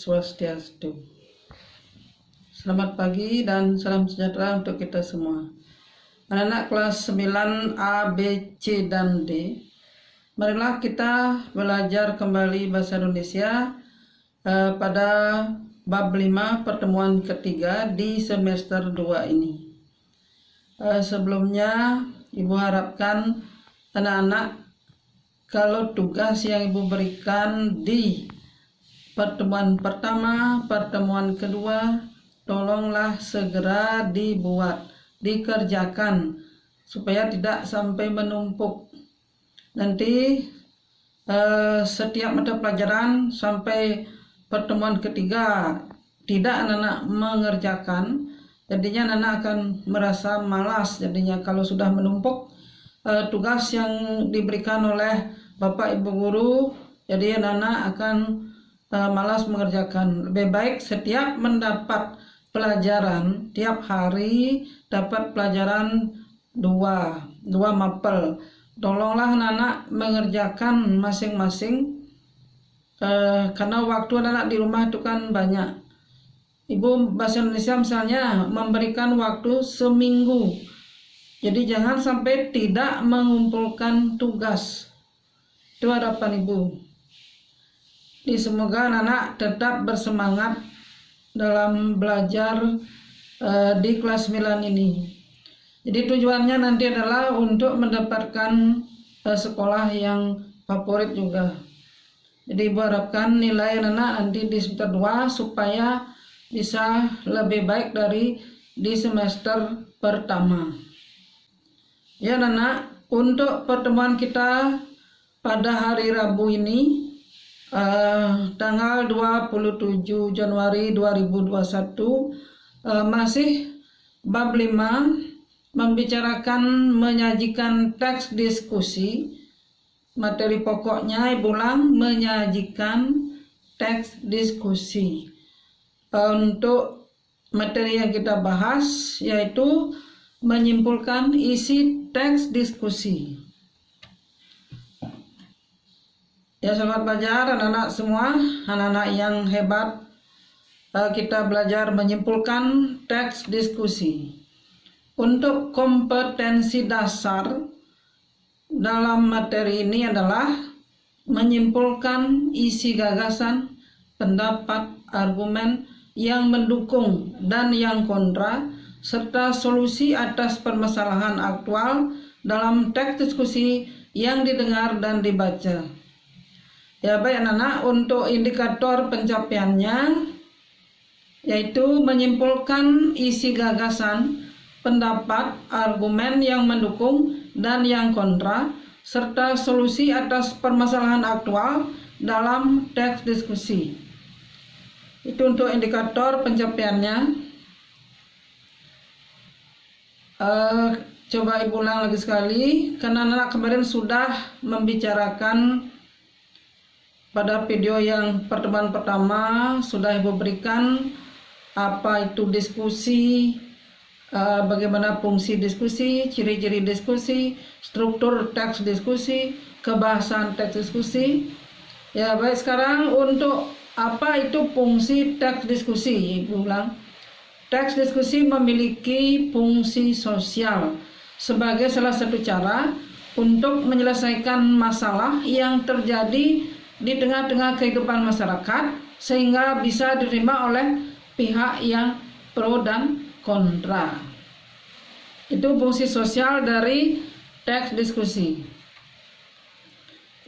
Swastiastu. Selamat pagi dan salam sejahtera untuk kita semua. Anak-anak kelas 9 A, B, C, dan D, marilah kita belajar kembali bahasa Indonesia pada bab 5 pertemuan ketiga di semester 2 ini. Sebelumnya Ibu harapkan anak-anak kalau tugas yang Ibu berikan di pertemuan pertama, pertemuan kedua, tolonglah segera dibuat, dikerjakan supaya tidak sampai menumpuk. Nanti setiap mata pelajaran sampai pertemuan ketiga tidak anak-anak mengerjakan, jadinya anak-anak akan merasa malas. Jadinya kalau sudah menumpuk tugas yang diberikan oleh Bapak Ibu Guru, jadi anak-anak akan malas mengerjakan. Lebih baik setiap mendapat pelajaran, tiap hari dapat pelajaran dua mapel. Tolonglah anak-anak mengerjakan masing-masing, karena waktu anak-anak di rumah itu kan banyak. Ibu bahasa Indonesia misalnya memberikan waktu seminggu, jadi jangan sampai tidak mengumpulkan tugas. Itu harapan Ibu. Semoga anak-anak tetap bersemangat dalam belajar di kelas 9 ini. Jadi tujuannya nanti adalah untuk mendapatkan sekolah yang favorit juga. Jadi Ibu harapkan nilai anak-anak nanti di semester 2 supaya bisa lebih baik dari di semester pertama. Ya anak-anak, untuk pertemuan kita pada hari Rabu ini, tanggal 27 Januari 2021, masih bab 5 membicarakan menyajikan teks diskusi. Materi pokoknya Ibu ulang, menyajikan teks diskusi. Untuk materi yang kita bahas yaitu menyimpulkan isi teks diskusi. Ya sobat belajar, anak-anak semua, anak-anak yang hebat, kita belajar menyimpulkan teks diskusi. Untuk kompetensi dasar dalam materi ini adalah menyimpulkan isi gagasan, pendapat, argumen yang mendukung dan yang kontra, serta solusi atas permasalahan aktual dalam teks diskusi yang didengar dan dibaca. Ya baik anak-anak, untuk indikator pencapaiannya yaitu menyimpulkan isi gagasan, pendapat, argumen yang mendukung dan yang kontra, serta solusi atas permasalahan aktual dalam teks diskusi. Itu untuk indikator pencapaiannya. Coba Ibu ulang lagi sekali, karena anak-anak kemarin sudah membicarakan pada video yang pertemuan pertama, sudah Ibu berikan apa itu diskusi, bagaimana fungsi diskusi, ciri-ciri diskusi, struktur teks diskusi, kebahasan teks diskusi. Ya baik, sekarang untuk apa itu fungsi teks diskusi, Ibu ulang. Teks diskusi memiliki fungsi sosial sebagai salah satu cara untuk menyelesaikan masalah yang terjadi di tengah-tengah kehidupan masyarakat sehingga bisa diterima oleh pihak yang pro dan kontra. Itu fungsi sosial dari teks diskusi.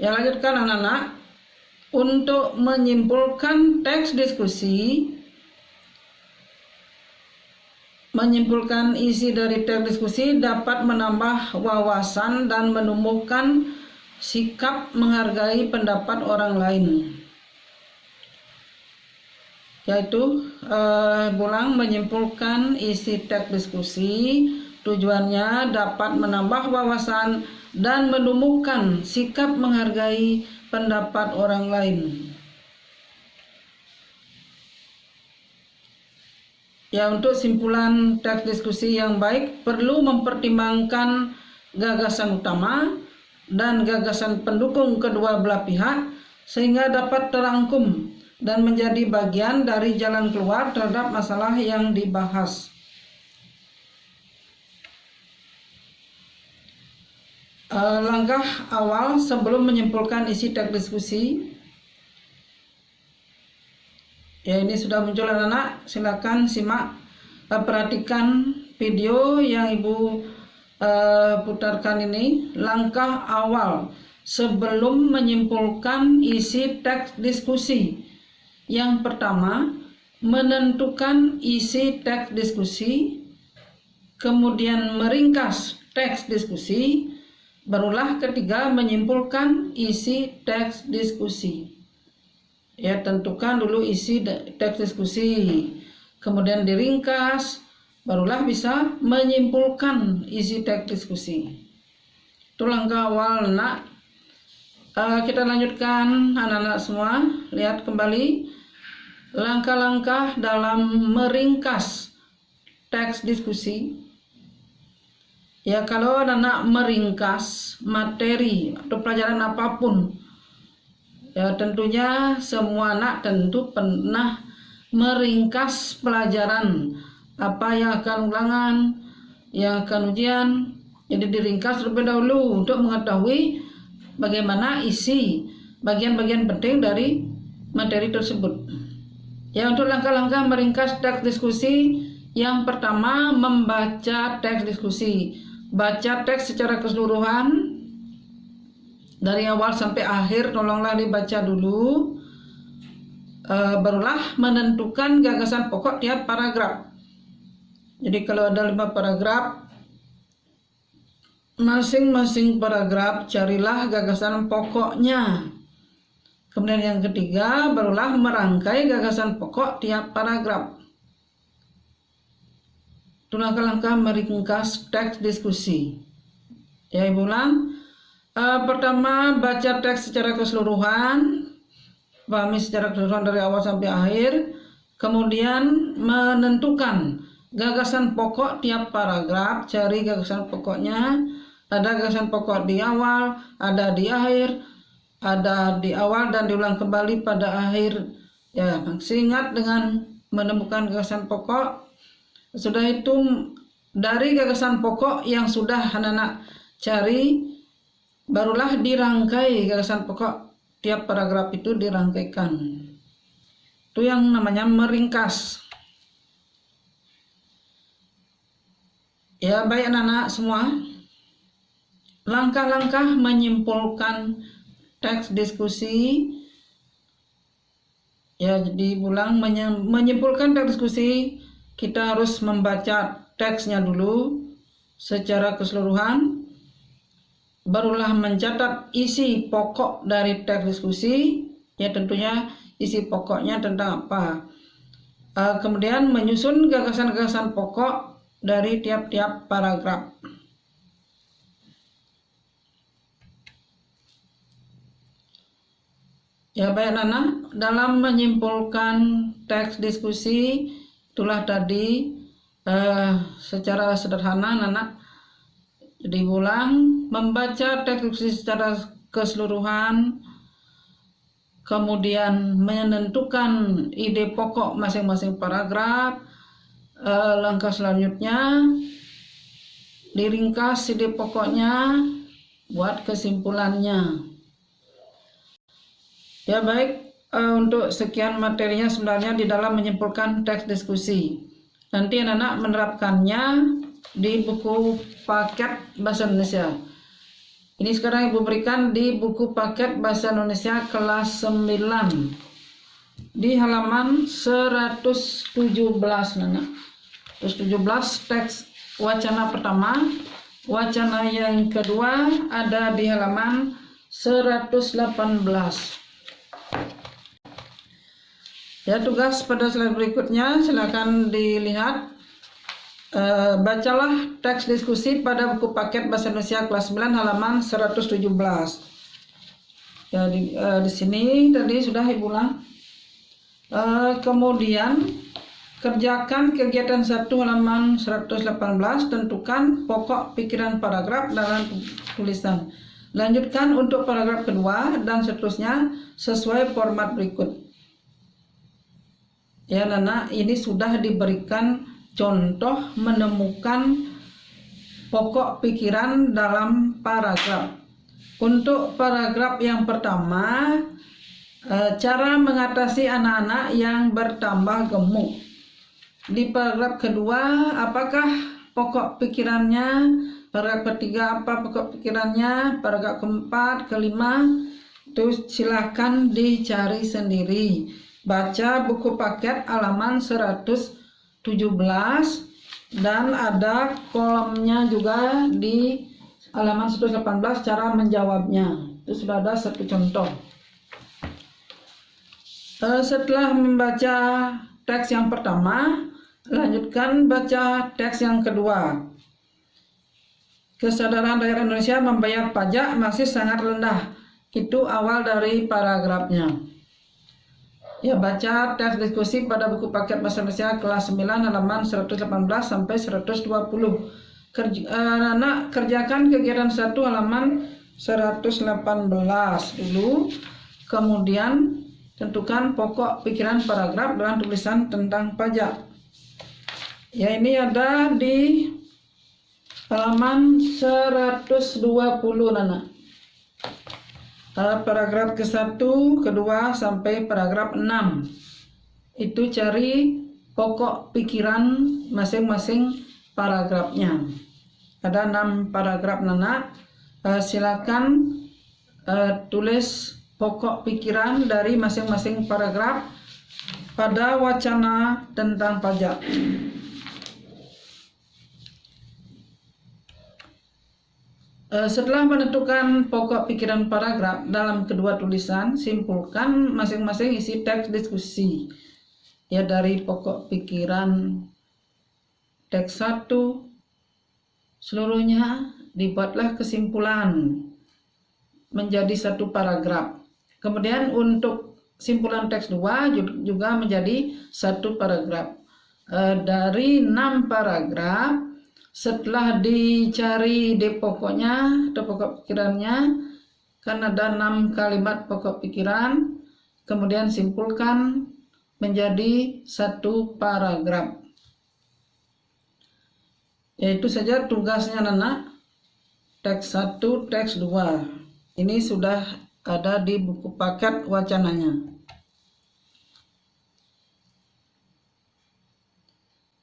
Ya lanjutkan anak-anak, untuk menyimpulkan teks diskusi, menyimpulkan isi dari teks diskusi dapat menambah wawasan dan menumbuhkan sikap menghargai pendapat orang lain. Yaitu ulang, menyimpulkan isi teks diskusi tujuannya dapat menambah wawasan dan menumbuhkan sikap menghargai pendapat orang lain. Ya, untuk simpulan teks diskusi yang baik perlu mempertimbangkan gagasan utama dan gagasan pendukung kedua belah pihak sehingga dapat terangkum dan menjadi bagian dari jalan keluar terhadap masalah yang dibahas. Langkah awal sebelum menyimpulkan isi teks diskusi. Ya, ini sudah muncul anak-anak, silakan simak, perhatikan video yang Ibu putarkan ini. Langkah awal sebelum menyimpulkan isi teks diskusi. Yang pertama, menentukan isi teks diskusi, kemudian meringkas teks diskusi, barulah ketiga menyimpulkan isi teks diskusi. Ya, tentukan dulu isi teks diskusi, kemudian diringkas, barulah bisa menyimpulkan isi teks diskusi. Itu langkah awal, nak. Kita lanjutkan, anak-anak semua. Lihat kembali langkah-langkah dalam meringkas teks diskusi. Ya, kalau anak meringkas materi atau pelajaran apapun, ya tentunya semua anak tentu pernah meringkas pelajaran apa yang akan ulangan, yang akan ujian. Jadi diringkas terlebih dahulu untuk mengetahui bagaimana isi bagian-bagian penting dari materi tersebut. Ya, untuk langkah-langkah meringkas teks diskusi, yang pertama membaca teks diskusi. Baca teks secara keseluruhan dari awal sampai akhir, tolonglah dibaca dulu. Barulah menentukan gagasan pokok tiap paragraf. Jadi kalau ada 5 paragraf, masing-masing paragraf carilah gagasan pokoknya. Kemudian yang ketiga, barulah merangkai gagasan pokok tiap paragraf. Itu langkah-langkah meringkas teks diskusi. Ya, Ibu ulang. Pertama, baca teks secara keseluruhan, pahami secara keseluruhan dari awal sampai akhir. Kemudian menentukan gagasan pokok tiap paragraf, cari gagasan pokoknya. Ada gagasan pokok di awal, ada di akhir, ada di awal dan diulang kembali pada akhir. Ya, masih ingat dengan menemukan gagasan pokok. Sudah itu, dari gagasan pokok yang sudah anak-anak cari, barulah dirangkai gagasan pokok tiap paragraf itu dirangkaikan. Itu yang namanya meringkas. Ya, baik anak-anak semua. Langkah-langkah menyimpulkan teks diskusi. Ya, jadi ulang, menyimpulkan teks diskusi, kita harus membaca teksnya dulu secara keseluruhan, barulah mencatat isi pokok dari teks diskusi. Ya, tentunya isi pokoknya tentang apa. Kemudian menyusun gagasan-gagasan pokok dari tiap-tiap paragraf. Ya, baik anak, dalam menyimpulkan teks diskusi, itulah tadi secara sederhana anak. Jadi ulang, membaca teks diskusi secara keseluruhan, kemudian menentukan ide pokok masing-masing paragraf. Langkah selanjutnya diringkas ide pokoknya, buat kesimpulannya. Ya, baik, untuk sekian materinya sebenarnya di dalam menyimpulkan teks diskusi. Nanti anak-anak menerapkannya di buku paket Bahasa Indonesia. Ini sekarang Ibu berikan di buku paket Bahasa Indonesia kelas 9 di halaman 117 anak. 117 teks wacana pertama. Wacana yang kedua ada di halaman 118. Ya, tugas pada slide berikutnya silakan dilihat. Bacalah teks diskusi pada buku paket Bahasa Indonesia kelas 9 halaman 117. Ya, di sini tadi sudah Ibu ulang. Kemudian kerjakan kegiatan 1 halaman 118, tentukan pokok pikiran paragraf dalam tulisan. Lanjutkan untuk paragraf kedua dan seterusnya sesuai format berikut. Ya Nana, ini sudah diberikan contoh menemukan pokok pikiran dalam paragraf. Untuk paragraf yang pertama, cara mengatasi anak-anak yang bertambah gemuk. Di paragraf kedua, apakah pokok pikirannya? Paragraf ketiga, apa pokok pikirannya? Paragraf keempat, kelima, itu silahkan dicari sendiri. Baca buku paket halaman 117 dan ada kolomnya juga di halaman 118 cara menjawabnya. Itu sudah ada satu contoh. Setelah membaca teks yang pertama, lanjutkan baca teks yang kedua. Kesadaran rakyat Indonesia membayar pajak masih sangat rendah. Itu awal dari paragrafnya. Ya, baca teks diskusi pada buku paket bahasa Indonesia kelas 9 halaman 118 sampai 120. Kerjakan kegiatan 1 halaman 118 dulu. Kemudian tentukan pokok pikiran paragraf dalam tulisan tentang pajak. Ya, ini ada di halaman 120 Nana. Paragraf ke-1, kedua sampai paragraf 6. Itu cari pokok pikiran masing-masing paragrafnya. Ada 6 paragraf Nana. Silakan tulis pokok pikiran dari masing-masing paragraf pada wacana tentang pajak. Setelah menentukan pokok pikiran paragraf dalam kedua tulisan, simpulkan masing-masing isi teks diskusi. Ya, dari pokok pikiran teks 1 seluruhnya dibuatlah kesimpulan menjadi satu paragraf. Kemudian untuk simpulan teks 2 juga menjadi satu paragraf. Dari 6 paragraf, setelah dicari di pokoknya atau pokok pikirannya, kan ada 6 kalimat pokok pikiran, kemudian simpulkan menjadi satu paragraf. Yaitu saja tugasnya Nana, teks 1, teks 2. Ini sudah ada di buku paket wacananya.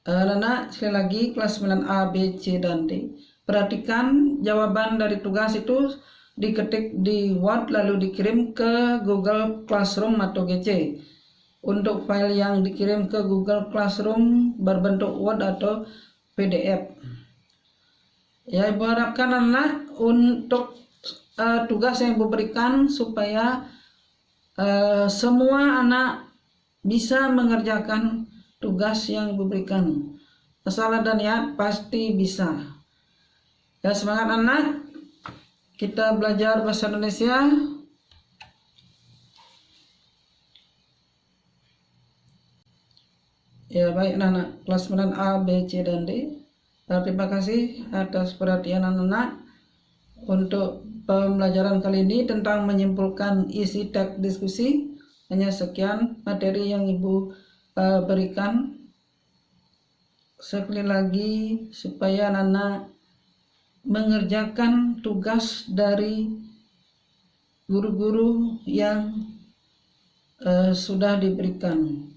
Nana, sekali lagi kelas 9A, B, C, dan D. Perhatikan jawaban dari tugas itu diketik di Word lalu dikirim ke Google Classroom atau GC. Untuk file yang dikirim ke Google Classroom berbentuk Word atau PDF. Ya, Ibu harapkan anak untuk tugas yang Ibu berikan supaya semua anak bisa mengerjakan tugas yang diberikan. Asal ada niat pasti bisa. Ya, semangat anak. Kita belajar bahasa Indonesia. Ya, baik anak kelas 9A, B, C, dan D. Terima kasih atas perhatian anak-anak untuk pembelajaran kali ini tentang menyimpulkan isi teks diskusi. Hanya sekian materi yang Ibu berikan. Sekali lagi supaya anak mengerjakan tugas dari guru-guru yang sudah diberikan.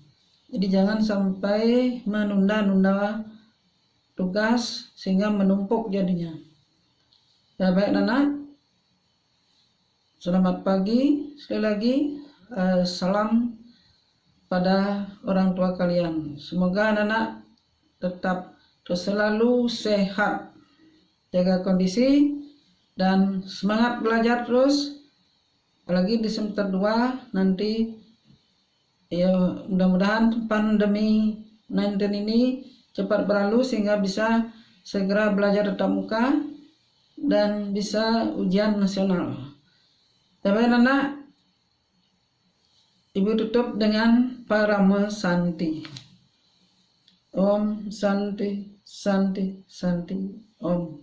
Jadi jangan sampai menunda-nunda tugas sehingga menumpuk jadinya. Ya, baik anak. Selamat pagi. Sekali lagi salam pada orang tua kalian. Semoga anak-anak tetap selalu sehat, jaga kondisi, dan semangat belajar terus. Apalagi di semester 2 nanti, ya mudah-mudahan pandemi 19 ini cepat berlalu sehingga bisa segera belajar tatap muka dan bisa ujian nasional. Bapak anak, Ibu tutup dengan Parama Santi. Om Santi, Santi, Santi, Om.